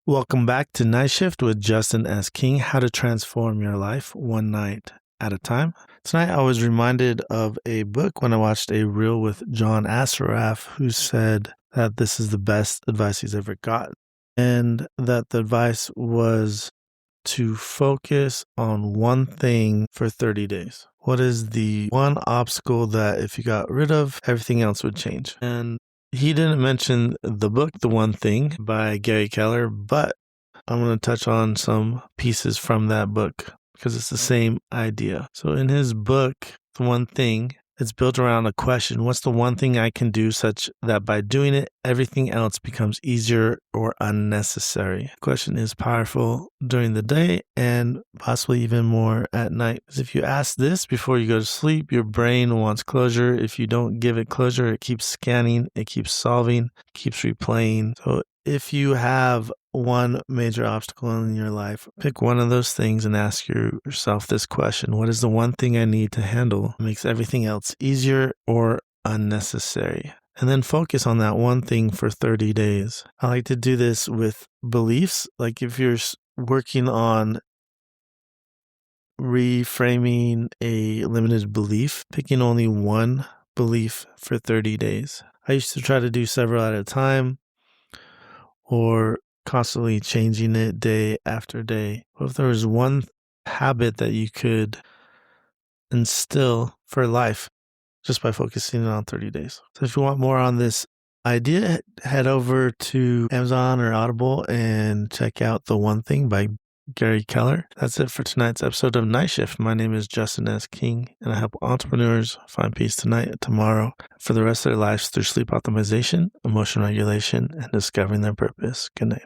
Welcome back to Night Shift with Justin S. King, how to transform your life one night at a time. Tonight, I was reminded of a book when I watched a reel with John Assaraf, who said that this is the best advice he's ever gotten. And that the advice was to focus on one thing for 30 days. What is the one obstacle that if you got rid of, everything else would change? And he didn't mention the book, The One Thing by Gary Keller, but I'm going to touch on some pieces from that book because it's the same idea. So in his book, The One Thing, it's built around a question. What's the one thing I can do such that by doing it, everything else becomes easier or unnecessary? The question is powerful during the day and possibly even more at night. Because if you ask this before you go to sleep, your brain wants closure. If you don't give it closure, it keeps scanning, it keeps solving, it keeps replaying. So if you have one major obstacle in your life, pick one of those things and ask yourself this question. What is the one thing I need to handle that makes everything else easier or unnecessary? And then focus on that one thing for 30 days. I like to do this with beliefs. Like if you're working on reframing a limited belief, picking only one belief for 30 days. I used to try to do several at a time, or constantly changing it day after day. What if there was one habit that you could instill for life just by focusing on 30 days? So if you want more on this idea, head over to Amazon or Audible and check out The One Thing by Gary Keller. That's it for tonight's episode of Night Shift. My name is Justin S. King, and I help entrepreneurs find peace tonight and tomorrow for the rest of their lives through sleep optimization, emotion regulation, and discovering their purpose. Good night.